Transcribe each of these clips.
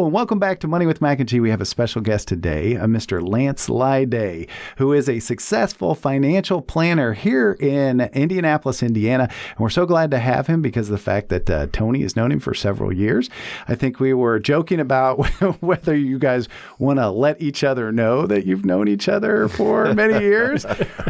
and welcome back to Money with Mac and G. We have a special guest today, Mr. Lance Lyday, who is a successful financial planner here in Indianapolis, Indiana. And we're so glad to have him because of the fact that Tony has known him for several years. I think we were joking about whether you guys want to let each other know that you've known each other for many years,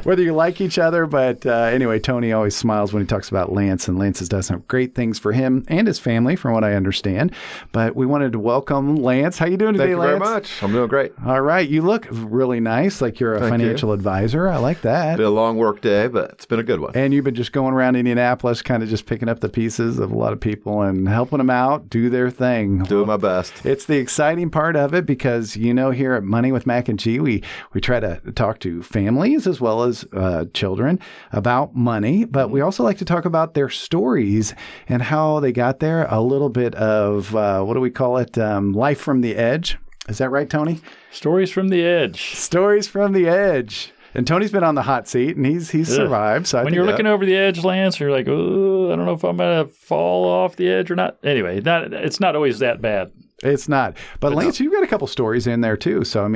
whether you like each other. But anyway, Tony always smiles when he talks about Lance, and Lance has done some great things for him and his family, from what I understand. But we wanted to welcome Lance. How you doing today, Lance? Thank you very much. I'm doing great. All right. You look really nice, like you're a financial advisor. I like that. Been a long work day, but it's been a good one. And you've been just going around Indianapolis, kind of just picking up the pieces of a lot of people and helping them out, do their thing. Doing my best. It's the exciting part of it because, here at Money with Mac and G, we try to talk to families as well as children about money, but we also like to talk about their stories and how they got there, a little bit of, what do we call it? Life from the edge. Is that right, Tony? Stories from the edge. Stories from the edge. And Tony's been on the hot seat, and he's survived. So when you're looking over the edge, Lance, you're like, oh, I don't know if I'm going to fall off the edge or not. Anyway, it's not always that bad. It's not. But Lance, you've got a couple stories in there too. So,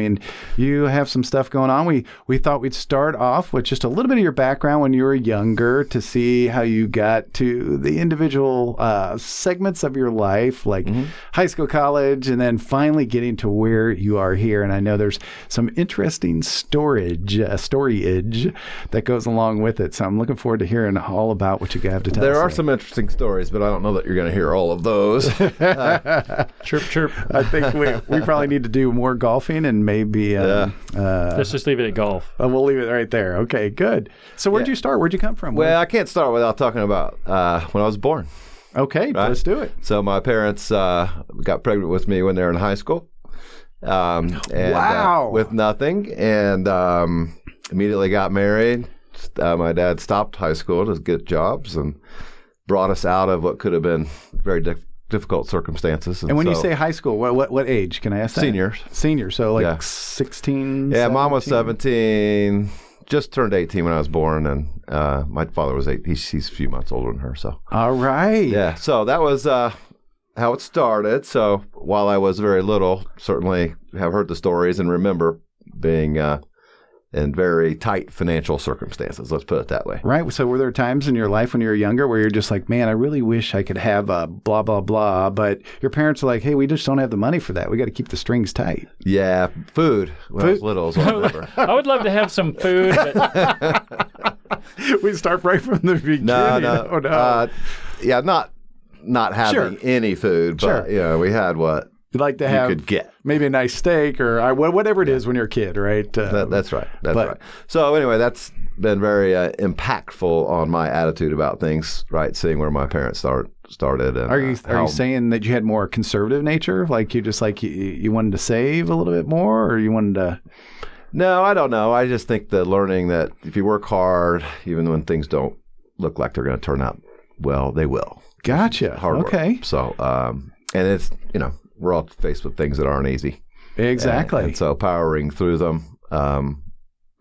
you have some stuff going on. We thought we'd start off with just a little bit of your background when you were younger to see how you got to the individual segments of your life, like high school, college, and then finally getting to where you are here. And I know there's some interesting storage that goes along with it. So I'm looking forward to hearing all about what you have to tell us. There are some interesting stories, but I don't know that you're going to hear all of those. Chirp. I think we probably need to do more golfing and maybe... let's just leave it at golf. We'll leave it right there. Okay, good. So where'd you start? Where'd you come from? Well, I can't start without talking about when I was born. Okay, right? Let's do it. So my parents got pregnant with me when they were in high school. Wow. With nothing, and immediately got married. My dad stopped high school to get jobs and brought us out of what could have been very difficult circumstances. And when you say high school, what age? Can I ask that? Seniors, so 16, Yeah, 17? Mom was 17, just turned 18 when I was born, and my father was 8. He's a few months older than her. So all right. Yeah, so that was how it started. So while I was very little, certainly have heard the stories and remember being in very tight financial circumstances. Let's put it that way. Right. So were there times in your life when you were younger where you're just like, man, I really wish I could have a blah, blah, blah, but your parents are like, hey, we just don't have the money for that. We got to keep the strings tight. Yeah. Food. When I was little is what I remember. I would love to have some food, but... We start right from the beginning. No. Oh, no. Yeah, not having any food, but we had what you'd like to have. You could get maybe a nice steak or whatever it is when you're a kid, right? That's right. That's right. So anyway, that's been very impactful on my attitude about things. Right, seeing where my parents started. And, are you saying that you had more conservative nature, like you just like you wanted to save a little bit more, or you wanted to? No, I don't know. I just think that learning that if you work hard, even when things don't look like they're going to turn out well, they will. Gotcha. Hard okay. Work. So, and it's, we're all faced with things that aren't easy. Exactly. And so powering through them,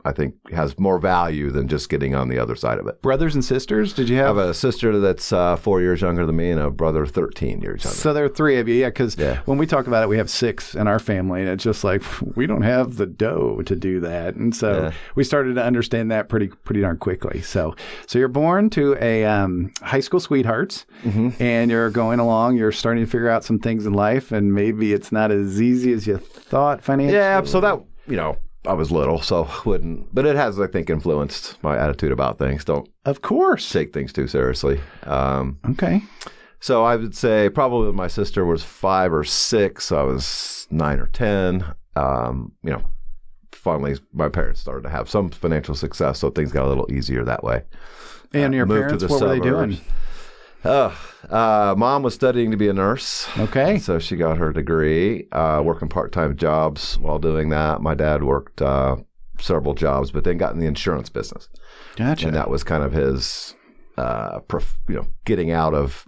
I think has more value than just getting on the other side of it. Brothers and sisters? Did you have? I have a sister that's 4 years younger than me and a brother 13 years younger. So there are three of you, because when we talk about it, we have 6 in our family, and it's just like, we don't have the dough to do that. And so we started to understand that pretty darn quickly. So you're born to a high school sweethearts, and you're going along, you're starting to figure out some things in life, and maybe it's not as easy as you thought financially. Yeah, so that, I was little, so wouldn't. But it has, I think, influenced my attitude about things. Don't, of course, take things too seriously. Okay. So I would say probably when my sister was 5 or 6, I was 9 or 10. Finally, my parents started to have some financial success, so things got a little easier that way. And your parents, what were they doing? Mom was studying to be a nurse. Okay. So she got her degree, working part-time jobs while doing that. My dad worked several jobs, but then got in the insurance business. Gotcha. And that was kind of his, getting out of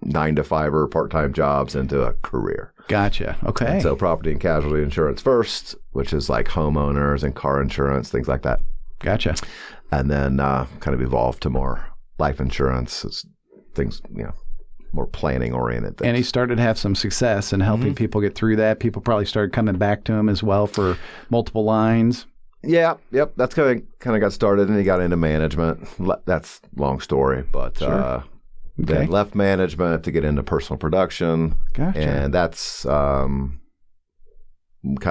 9-to-5 or part-time jobs into a career. Gotcha. Okay. And so property and casualty insurance first, which is like homeowners and car insurance, things like that. Gotcha. And then kind of evolved to more life insurance, things, more planning oriented things. And he started to have some success in helping people get through that. People probably started coming back to him as well for multiple lines. Yeah, yep. That's kind of got started, and he got into management. That's a long story, but then left management to get into personal production. Gotcha. And that's kind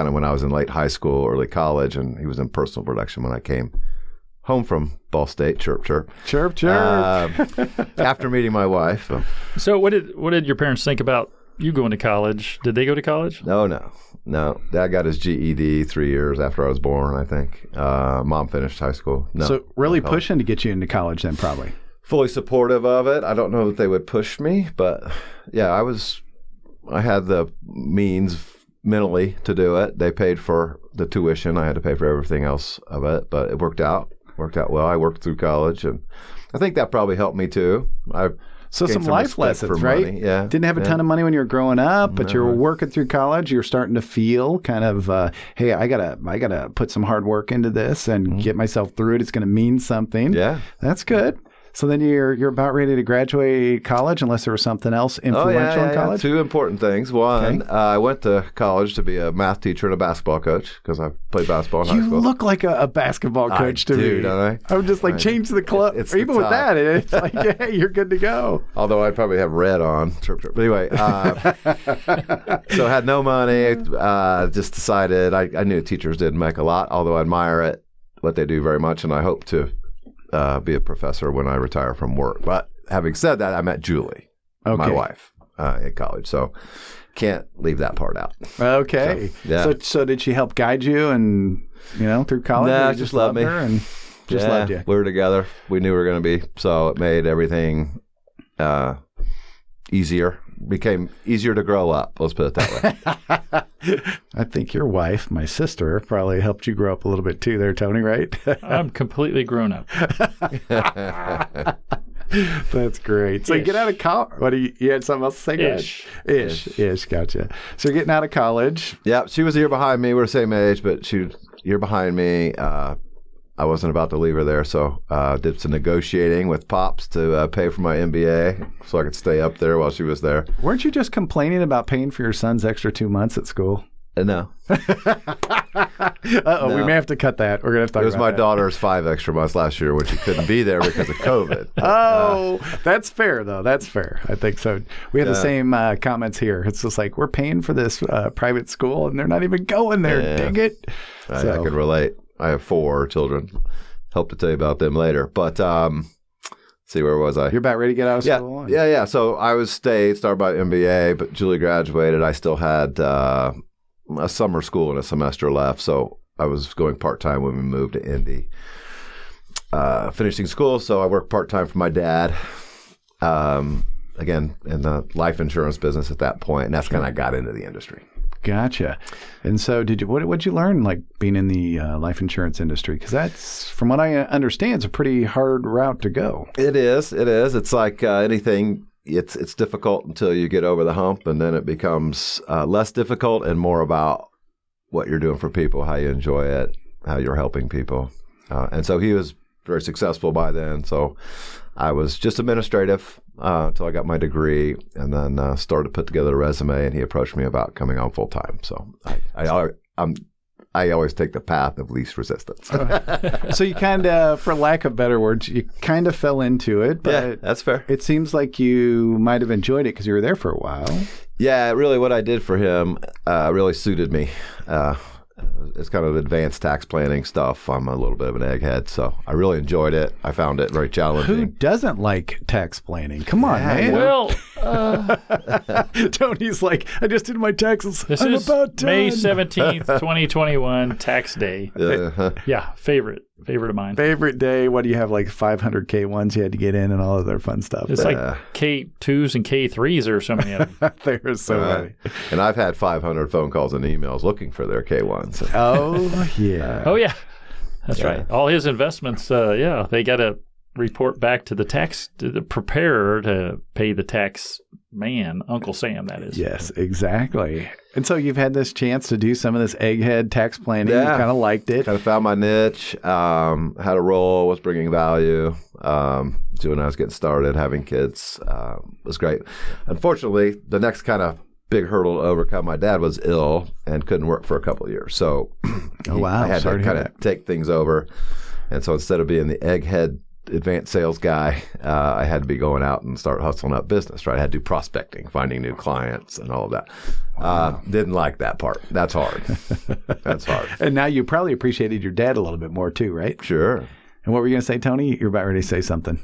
of when I was in late high school, early college, and he was in personal production when I came home from Ball State. Chirp, chirp. Chirp, chirp. After meeting my wife. So what did your parents think about you going to college? Did they go to college? No. Dad got his GED 3 years after I was born, I think. Mom finished high school. No. So really pushing to get you into college then probably. Fully supportive of it. I don't know that they would push me, but yeah, I had the means mentally to do it. They paid for the tuition. I had to pay for everything else of it, but it worked out well. I worked through college, and I think that probably helped me too. So some life lessons, right? Money. Yeah. Didn't have a ton of money when you were growing up, but you were working through college. You were starting to feel kind of, hey, I gotta put some hard work into this and get myself through it. It's going to mean something. Yeah, that's good. So then you're about ready to graduate college, unless there was something else influential in college? Two important things. One, I went to college to be a math teacher and a basketball coach because I played basketball in high school. You look like a basketball coach to me. Don't I? I'm just like, change the club. It's even with that, it's like, hey, you're good to go. Although I'd probably have red on. But anyway, so I had no money. Just decided I knew teachers didn't make a lot, although I admire what they do very much, and I hope to be a professor when I retire from work. But having said that, I met Julie, my wife, in college. So can't leave that part out. Okay. So did she help guide you and through college? No, just loved me. Her and just loved you. We were together. We knew we were going to be. So it made everything easier. Became easier to grow up. Let's put it that way. I think your wife, my sister, probably helped you grow up a little bit too there, Tony, right? I'm completely grown up. That's great. So you get out of college. You had something else to say? Ish. Gotcha. So you're getting out of college. Yeah, she was a year behind me. We're the same age, but she was a year behind me. I wasn't about to leave her there, so did some negotiating with Pops to pay for my MBA so I could stay up there while she was there. Weren't you just complaining about paying for your son's extra 2 months at school? No. No. We may have to cut that. We're going to have to talk about that. It was my daughter's 5 extra months last year when she couldn't be there because of COVID. That's fair, though. That's fair. I think so. We had the same comments here. It's just like, we're paying for this private school, and they're not even going there. Dang it. I can relate. I have 4 children. Hope to tell you about them later. But see, where was I? You're about ready to get out of school? Yeah. So I started my MBA, but Julie graduated. I still had a summer school and a semester left. So I was going part-time when we moved to Indy. Finishing school, so I worked part-time for my dad. Again, in the life insurance business at that point. And that's when I got into the industry. Gotcha. And so what'd you learn, like being in the life insurance industry? Because that's, from what I understand, it's a pretty hard route to go. It is. It's like anything. It's difficult until you get over the hump, and then it becomes less difficult and more about what you're doing for people, how you enjoy it, how you're helping people. And so he was very successful by then. So I was just administrative until I got my degree, and then started to put together a resume, and he approached me about coming on full time. So I always take the path of least resistance. So you kind of, for lack of better words, you kind of fell into it. But yeah, that's fair. It seems like you might have enjoyed it because you were there for a while. Yeah, really what I did for him really suited me. It's kind of advanced tax planning stuff. I'm a little bit of an egghead, so I really enjoyed it. I found it very challenging. Who doesn't like tax planning? Come on, man. Well, Tony's like, I just did my taxes. I'm about done. May 17th, 2021, tax day. Yeah, favorite of mine. Favorite day. What do you have, like 500K ones you had to get in and all of their fun stuff? It's like K2s and K3s or so many of them. There's so many. And I've had 500 phone calls and emails looking for their K1s. Oh, yeah. Oh, yeah. That's right. All his investments, they got to report back to the tax, to the preparer to pay the tax man, Uncle Sam, that is. Yes, exactly. And so you've had this chance to do some of this egghead tax planning. Yeah. You kind of liked it. Kind of found my niche, had a role, was bringing value. When I was getting started, having kids was great. Unfortunately, the next kind of big hurdle to overcome, my dad was ill and couldn't work for a couple of years. So wow. I had Sorry to to hear kind of that. take things over. And so instead of being the egghead advanced sales guy, I had to be going out and start hustling up business, right? I had to do prospecting, finding new clients and all of that. Didn't like that part. That's hard. That's hard. And now you probably appreciated your dad a little bit more too, right? Sure. And what were you going to say, Tony? You're about ready to say something.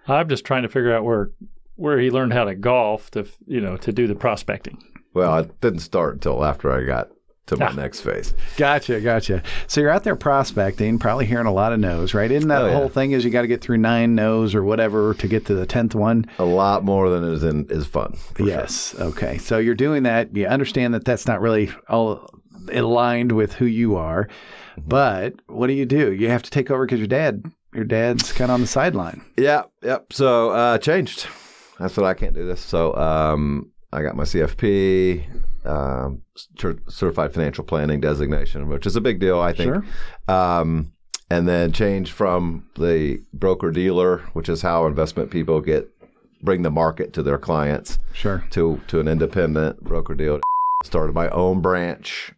I'm just trying to figure out where he learned how to golf to do the prospecting. Well, it didn't start until after I got to my next phase. Gotcha. So you're out there prospecting, probably hearing a lot of no's, right? Isn't that the whole thing is you got to get through 9 no's or whatever to get to the 10th one? A lot more than is fun. Yes. Sure. Okay. So you're doing that. You understand that that's not really all aligned with who you are. But what do? You have to take over because your dad's kind of on the sideline. Yeah. Yep. So changed. That's what I can't do this. So I got my CFP, Certified Financial Planning designation, which is a big deal, I think. Sure. And then changed from the broker-dealer, which is how investment people bring the market to their clients, Sure. to an independent broker-dealer. Started my own branch,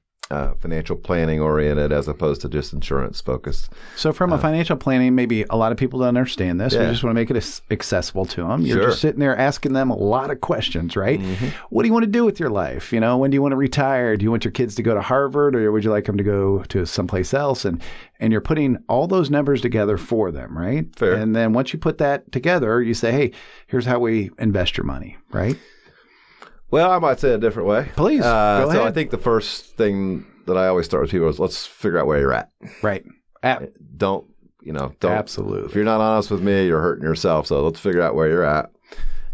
financial planning oriented as opposed to just insurance focused. So from a financial planning, maybe a lot of people don't understand this. We Yeah. just want to make it accessible to them. You're Sure. just sitting there asking them a lot of questions, right? Mm-hmm. What do you want to do with your life? When do you want to retire? Do you want your kids to go to Harvard or would you like them to go to someplace else? And you're putting all those numbers together for them, right? Fair. And then once you put that together, you say, hey, here's how we invest your money, right? Well, I might say it a different way. Please, go So ahead. I think the first thing that I always start with people is let's figure out where you're at. Right. Don't. Absolutely. If you're not honest with me, you're hurting yourself. So let's figure out where you're at.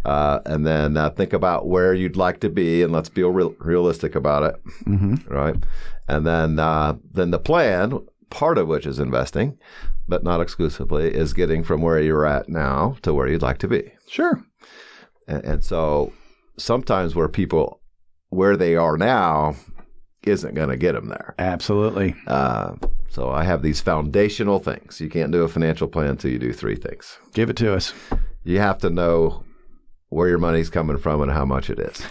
And then think about where you'd like to be, and let's be realistic about it. Mm-hmm. Right. And then the plan, part of which is investing, but not exclusively, is getting from where you're at now to where you'd like to be. Sure. And so sometimes where they are now isn't going to get them there. Absolutely. So I have these foundational things. You can't do a financial plan until you do 3 things. Give it to us. You have to know where your money's coming from and how much it is.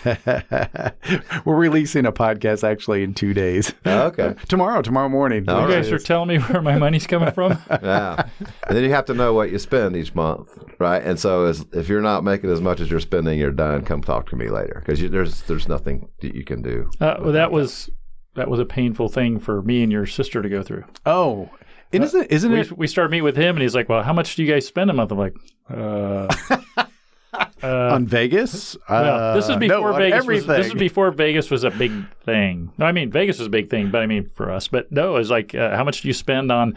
We're releasing a podcast actually in 2 days. Okay. Tomorrow morning. All You right. guys are telling me where my money's coming from? Yeah. And then you have to know what you spend each month, right? And so if you're not making as much as you're spending, you're done. Come talk to me later because there's nothing that you can do. Well, that was a painful thing for me and your sister to go through. Oh, isn't it? We started meeting with him, and he's like, "Well, how much do you guys spend a month?" I'm like, on Vegas? Well, this is before Vegas. Everything. This is before Vegas was a big thing. No, I mean Vegas was a big thing, but I mean for us. But no, it's like how much do you spend on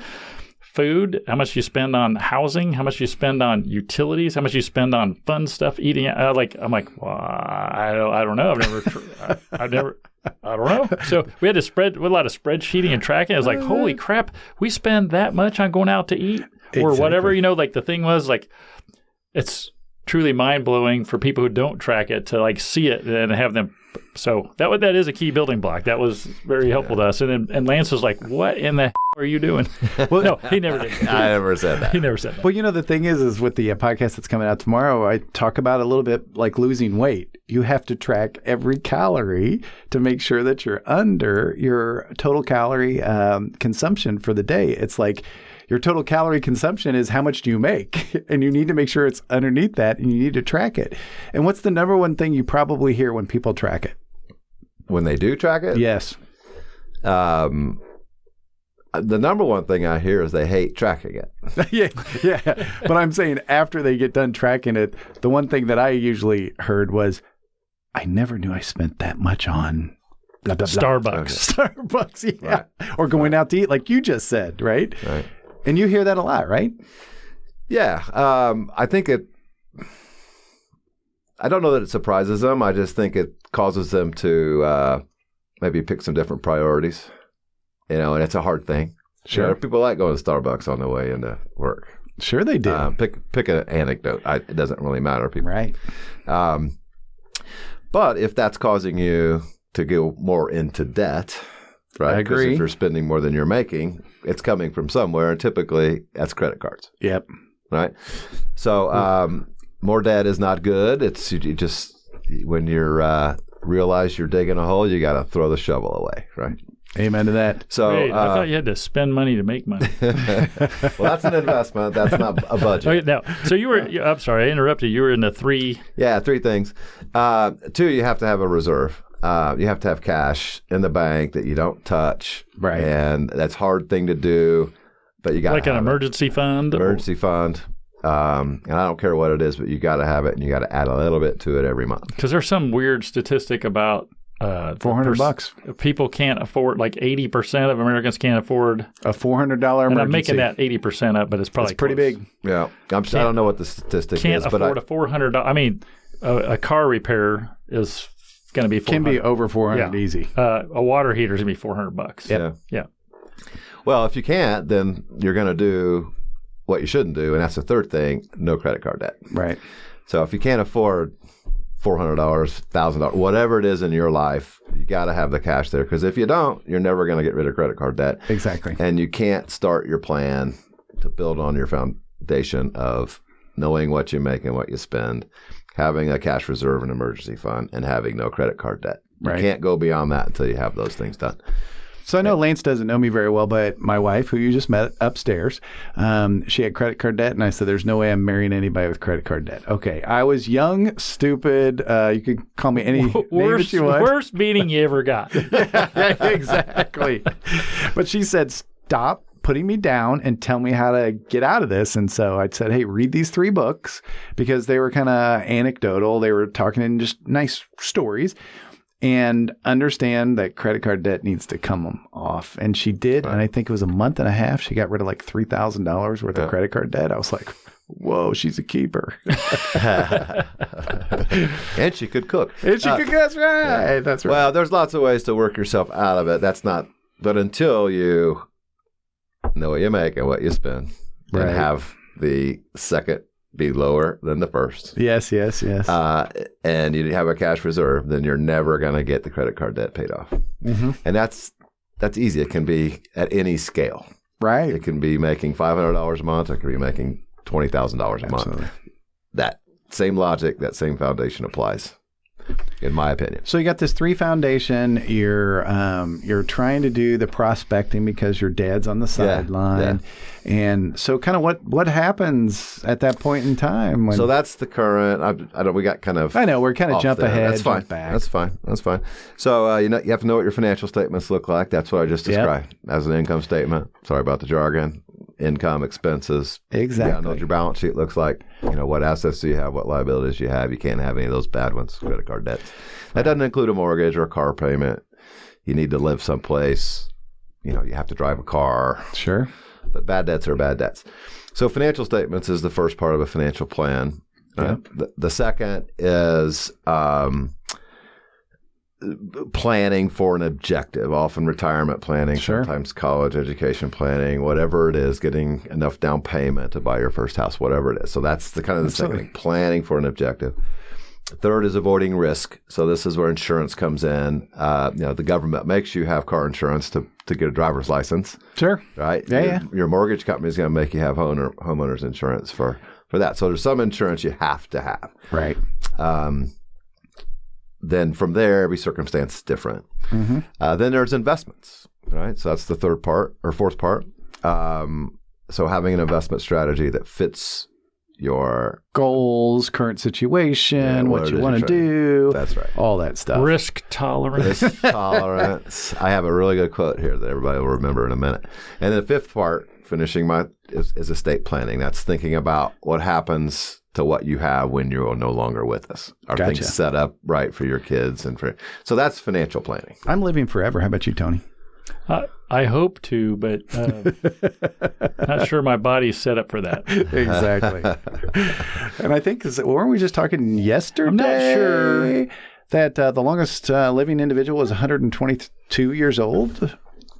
food? How much do you spend on housing? How much do you spend on utilities? How much do you spend on fun stuff, eating? I'm like, well, I don't know. I don't know. So we had to a lot of spreadsheeting and tracking. I was like, holy crap, we spend that much on going out to eat or whatever. Like the thing was like, it's truly mind blowing for people who don't track it to like see it and have them. So that is a key building block. That was very helpful to us. And Lance was like, what in the are you doing? Well, no, he never did. I never said that. He never said that. Well, the thing is with the podcast that's coming out tomorrow, I talk about a little bit like losing weight. You have to track every calorie to make sure that you're under your total calorie consumption for the day. It's like your total calorie consumption is how much do you make? And you need to make sure it's underneath that and you need to track it. And what's the number one thing you probably hear when people track it? When they do track it? Yes. The number one thing I hear is they hate tracking it. yeah. But I'm saying after they get done tracking it, the one thing that I usually heard was, I never knew I spent that much on blah, blah, blah. Starbucks. Starbucks, yeah. Right. Or going out to eat, like you just said, right? Right. And you hear that a lot, right? Yeah. I think I don't know that it surprises them. I just think it causes them to maybe pick some different priorities. And it's a hard thing. Sure. People like going to Starbucks on their way into work. Sure they do. Pick an anecdote. It doesn't really matter. People. Right. But if that's causing you to go more into debt, right? I agree. Because if you're spending more than you're making, it's coming from somewhere, and typically that's credit cards. Yep. Right. So more debt is not good. It's you just when you're realize you're digging a hole, you got to throw the shovel away. Right. Amen to that. So Wait, I thought you had to spend money to make money. well, that's an investment. That's not a budget. Okay, now, so I'm sorry, I interrupted. You were in the three. Yeah, three things. Two, you have to have a reserve. You have to have cash in the bank that you don't touch. Right. And that's a hard thing to do, but you got Like an emergency fund? Emergency fund. And I don't care what it is, but you got to have it, and you got to add a little bit to it every month. Because there's some weird statistic about $400. People can't afford, like 80% of Americans can't afford A $400 emergency. And I'm making that 80% up, but it's probably It's pretty close. big. Yeah. I don't know what the statistic Can't is, but afford a $400. I mean, a car repair is going to be $400. Can be over 400 Yeah. easy. A water heater is going to be $400. Yeah. Yeah. Well, if you can't, then you're going to do what you shouldn't do, and that's the third thing: no credit card debt. Right. So if you can't afford $400, $1,000, whatever it is in your life, you got to have the cash there, because if you don't, you're never going to get rid of credit card debt. Exactly. And you can't start your plan to build on your foundation of knowing what you make and what you spend, having a cash reserve and emergency fund, and having no credit card debt. You Right. can't go beyond that until you have those things done. So I know Lance doesn't know me very well, but my wife, who you just met upstairs, she had credit card debt, and I said, "There's no way I'm marrying anybody with credit card debt." Okay, I was young, stupid. You could call me any name that you want. Worst meeting you ever got. Yeah, exactly. But she said, "Stop putting me down and tell me how to get out of this." And so I said, "Hey, read these 3 books," because they were kind of anecdotal. They were talking in just nice stories. And understand that credit card debt needs to come off. And she did. Right. And I think it was a month and a half. She got rid of like $3,000 worth of credit card debt. I was like, whoa, she's a keeper. And she could cook. And she could, that's right. That's right. Well, there's lots of ways to work yourself out of it. But until you know what you make and what you spend, and Right. have the second be lower than the first, Yes. and you have a cash reserve, then you're never going to get the credit card debt paid off. Mm-hmm. And that's easy. It can be at any scale. Right. It can be making $500 a month. It can be making $20,000 a Absolutely. month. That same logic, that same foundation applies, in my opinion. So you got this 3 foundation. You're trying to do the prospecting because your dad's on the sideline, and so kind of what happens at that point in time? When, So that's the current. I don't. We got kind of. I know we're kind of off jump there. ahead, That's fine. jump back. That's fine. So you have to know what your financial statements look like. That's what I just described as an income statement. Sorry about the jargon. Income, expenses. Exactly. You gotta know what your balance sheet looks like. What assets do you have? What liabilities you have? You can't have any of those bad ones. Credit card debts. That doesn't include a mortgage or a car payment. You need to live someplace. You have to drive a car. Sure. But bad debts are bad debts. So financial statements is the first part of a financial plan. The second is planning for an objective, often retirement planning, Sure. sometimes college education planning, whatever it is, getting enough down payment to buy your first house, whatever it is. So that's the second thing, planning for an objective. Third is avoiding risk. So this is where insurance comes in. The government makes you have car insurance to get a driver's license, Sure. right? Yeah. Your mortgage company is going to make you have homeowners insurance for that. So there's some insurance you have to have. Right. Then from there, every circumstance is different. Mm-hmm. Then there's investments, right? So that's the fourth part. So having an investment strategy that fits your Goals, current situation, what what it you is want to you're do. That's right. All that stuff. Risk tolerance. Risk tolerance. I have a really good quote here that everybody will remember in a minute. And the fifth part, finishing is estate planning. That's thinking about what happens to what you have when you're no longer with us. Are Gotcha. things set up right for your kids so that's financial planning. I'm living forever. How about you, Tony? I hope to, but not sure my body's set up for that. Exactly. And I think, weren't we just talking yesterday? I'm not sure. That the longest living individual was 122 years old.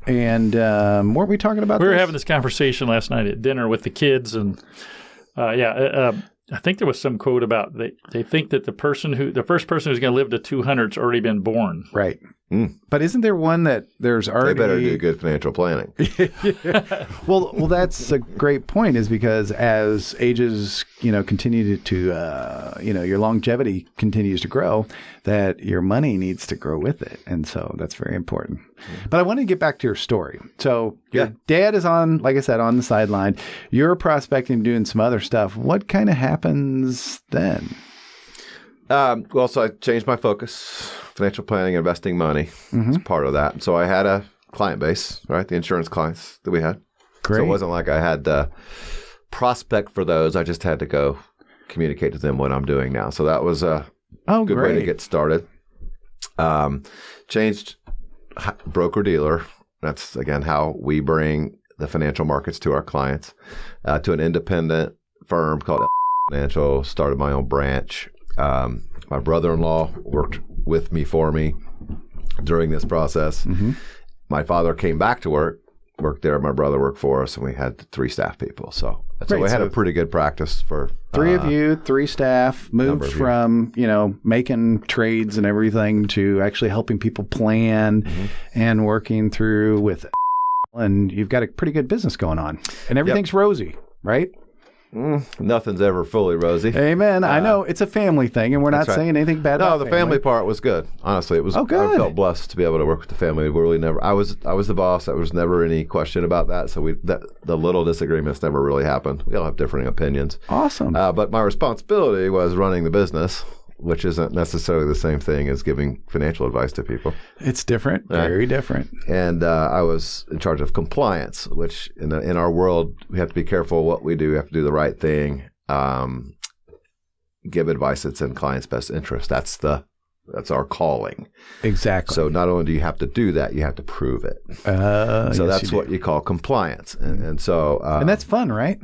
And weren't we talking about We were this? having this conversation last night at dinner with the kids, and I think there was some quote about they think that the first person who's going to live to 200's already been born. Right. But isn't there one that there's already... They better do good financial planning. Well, that's a great point, is because as ages, continue to your longevity continues to grow, that your money needs to grow with it. And so that's very important. But I want to get back to your story. So your dad is like I said, on the sideline. You're prospecting, doing some other stuff. What kind of happens then? So I changed my focus. Financial planning, investing money is part of that. So I had a client base, right? The insurance clients that we had. Great. So it wasn't like I had to prospect for those. I just had to go communicate to them what I'm doing now. So that was a good way to get started. Changed broker-dealer. That's, again, how we bring the financial markets to our clients, to an independent firm called Financial. Started my own branch. My brother-in-law worked with me for me during this process. My father came back to worked there. My brother worked for us, and we had 3 staff people. So we had a pretty good practice for 3 of you, 3 staff, moved from, making trades and everything to actually helping people plan and working through with, and you've got a pretty good business going on, and everything's rosy, right? Nothing's ever fully rosy. Amen. I know it's a family thing, and we're not saying anything bad about the family part was good. Honestly, it was. Oh, good. I felt blessed to be able to work with the family. We really never. I was the boss. There was never any question about that. So the little disagreements never really happened. We all have differing opinions. Awesome. But my responsibility was running the business, which isn't necessarily the same thing as giving financial advice to people. It's different, very different. And I was in charge of compliance, which in our world, we have to be careful what we do. We have to do the right thing, give advice that's in clients' best interest. That's our calling. Exactly. So not only do you have to do that, you have to prove it. So that's what you call compliance. And so... and that's fun, right?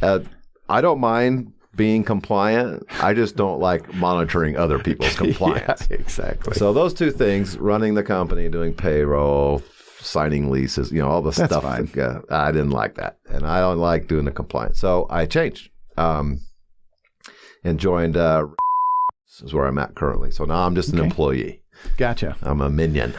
I don't mind being compliant. I just don't like monitoring other people's compliance. Yeah, exactly. So those 2 things, running the company, doing payroll, signing leases, all the stuff. Fine. I didn't like that. And I don't like doing the compliance. So I changed and joined is where I'm at currently. So now I'm just an employee. Gotcha. I'm a minion.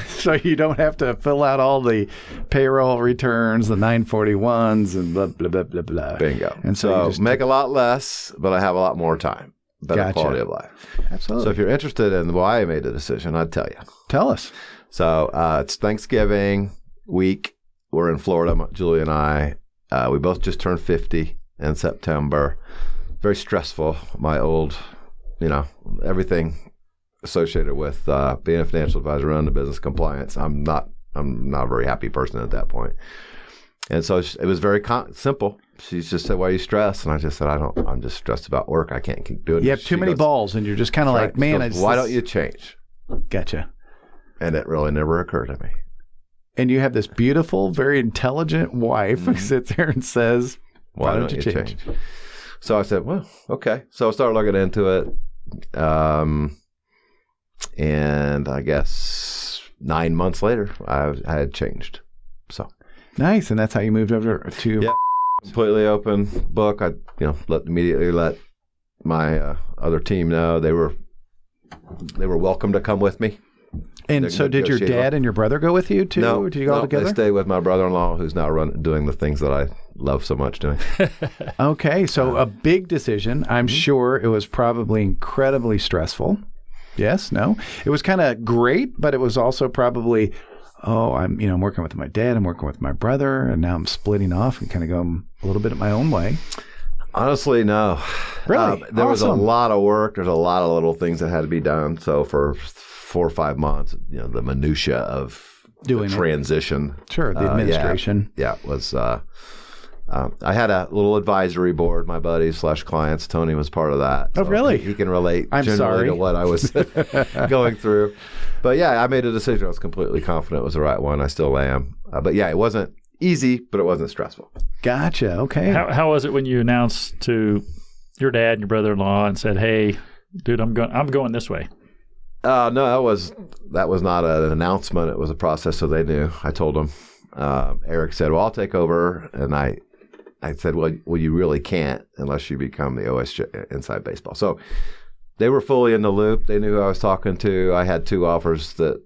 So you don't have to fill out all the payroll returns, the 941s, and blah, blah, blah, blah, blah. Bingo. And so you just make a lot less, but I have a lot more time. Better quality of life. Absolutely. So if you're interested in why I made the decision, I'd tell you. Tell us. So it's Thanksgiving week. We're in Florida, Julie and I. We both just turned 50 in September. Very stressful. My old, everything associated with being a financial advisor, running the business, compliance. I'm not a very happy person at that point. And so it was very simple. She just said, "Why are you stressed?" And I just said, I'm just stressed about work. I can't keep doing it." You have too many balls, and you're just kind of like, man, why don't you change? Gotcha. And it really never occurred to me. And you have this beautiful, very intelligent wife who sits there and says, why don't you change? So I said, well, okay. So I started looking into it. And I guess 9 months later, I had changed. So nice, and that's how you moved over to completely open book. I immediately let my other team know. They were welcome to come with me. And so, did your dad and your brother go with you too? No, did you go all together? They stayed with my brother-in-law, who's now doing the things that I love so much doing. Okay, so a big decision. I'm sure it was probably incredibly stressful. Yes, no, it was kind of great, but it was also probably, I'm working with my dad, I'm working with my brother, and now I'm splitting off and kind of going a little bit of my own way. Honestly, no. Really? There was a lot of work. There's a lot of little things that had to be done. So for 4 or 5 months, the minutia of doing the transition. Sure, the administration. Was. I had a little advisory board. My buddies / clients. Tony was part of that. Oh, really? He can relate generally to what I was going through. But I made a decision. I was completely confident it was the right one. I still am. But it wasn't easy, but it wasn't stressful. Gotcha. Okay. How was it when you announced to your dad and your brother-in-law and said, "Hey, dude, I'm going this way"? No, that was not an announcement. It was a process, so they knew. I told them. Eric said, "Well, I'll take over," and I I said, well, you really can't unless you become the OSJ inside baseball. So they were fully in the loop. They knew who I was talking to. I had 2 offers that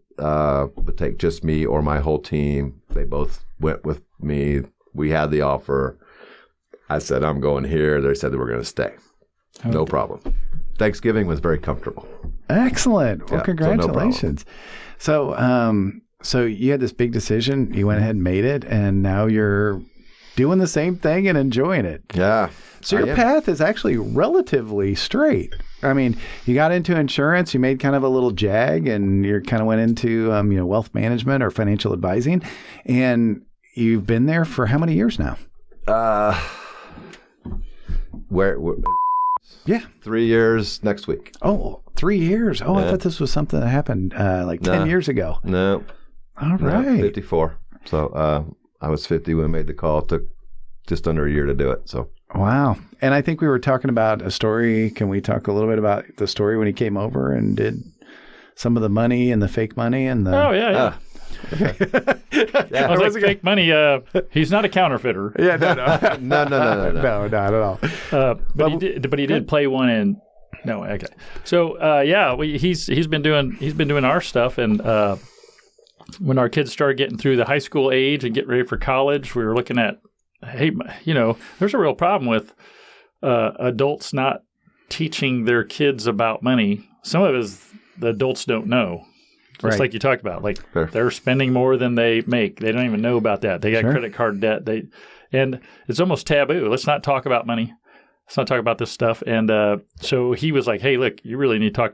would take just me or my whole team. They both went with me. We had the offer. I said, I'm going here. They said they were going to stay. No problem. Thanksgiving was very comfortable. Excellent. Well, Yeah, congratulations. So you had this big decision. You went ahead and made it, and now you're doing the same thing and enjoying it. Yeah. So your path is actually relatively straight. I mean, you got into insurance, you made kind of a little jag, and you kind of went into wealth management or financial advising, and you've been there for how many years now? Where Yeah. 3 years next week. Oh, 3 years. Oh, Yeah. I thought this was something that happened 10 years ago. No. All right. 54. So I was 50 when I made the call. It took just under a year to do it. So Wow. And I think we were talking about a story. Can we talk a little bit about the story when he came over and did some of the money and the fake money and the... Oh, yeah, yeah. yeah. I was like, fake money. He's not a counterfeiter. Yeah, no. No. No, not at all. But he did play one in. No, okay. So he's been doing our stuff, and when our kids started getting through the high school age and getting ready for college, we were looking at, hey, there's a real problem with adults not teaching their kids about money. Some of it is the adults don't know. Just like you talked about, like Sure. They're spending more than they make. They don't even know about that. They got credit card debt. And it's almost taboo. Let's not talk about money. Let's not talk about this stuff. And so he was like, hey, look, you really need to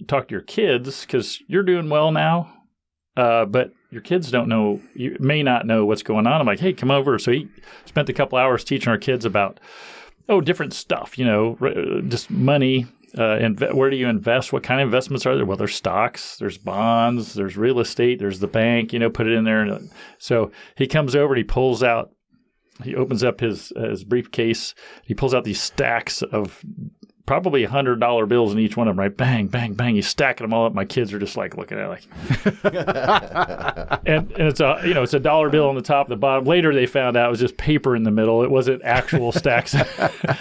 talk to your kids because you're doing well now, but your kids don't know, you may not know what's going on. I'm like, hey, come over. So he spent a couple hours teaching our kids about, different stuff, just money. And where do you invest? What kind of investments are there? Well, there's stocks, there's bonds, there's real estate, there's the bank, put it in there. So he comes over and he opens up his briefcase. He pulls out these stacks of probably $100 bills in each one of them, right? Bang, bang, bang. He's stacking them all up. My kids are just like looking at it like, and it's it's a dollar bill on the top, the bottom. Later they found out it was just paper in the middle. It wasn't actual stacks.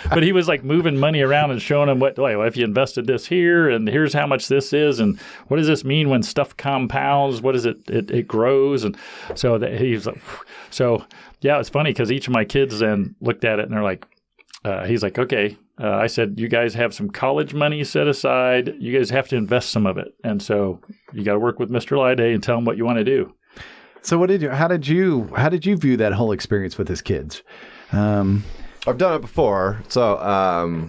But he was like moving money around and showing them if you invested this here, and here's how much this is, and what does this mean when stuff compounds? What is it? It grows, and so he's like, so yeah, it's funny because each of my kids then looked at it and they're like, he's like, okay. I said, you guys have some college money set aside. You guys have to invest some of it. And so you got to work with Mr. Lyday and tell him what you want to do. So how did you view that whole experience with his kids? I've done it before. So,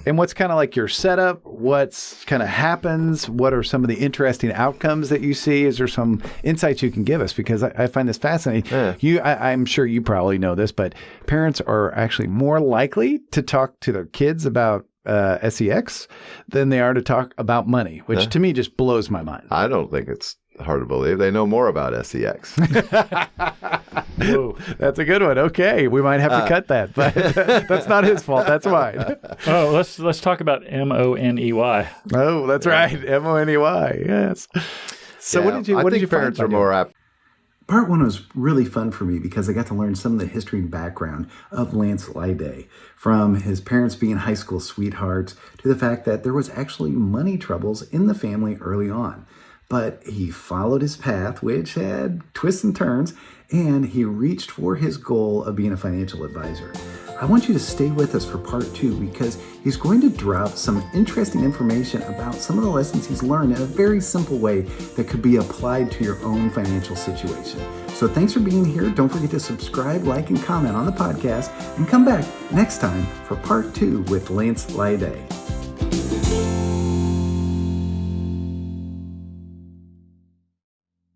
and what's kind of like your setup? What's kind of happens? What are some of the interesting outcomes that you see? Is there some insights you can give us? Because I find this fascinating. Yeah. I'm sure you probably know this, but parents are actually more likely to talk to their kids about SEX than they are to talk about money, which to me just blows my mind. I don't think it's hard to believe. They know more about SEX. Whoa, that's a good one. Okay, we might have to cut that, but that's not his fault. That's mine. Oh, let's talk about Money. Oh, that's right, Money. Yes. So what did you? What did you parents find are more apt? Part one was really fun for me because I got to learn some of the history and background of Lance Lyday, from his parents being high school sweethearts to the fact that there was actually money troubles in the family early on. But he followed his path, which had twists and turns, and he reached for his goal of being a financial advisor. I want you to stay with us for part two because he's going to drop some interesting information about some of the lessons he's learned in a very simple way that could be applied to your own financial situation. So thanks for being here. Don't forget to subscribe, like, and comment on the podcast, and come back next time for part two with Lance Lyday.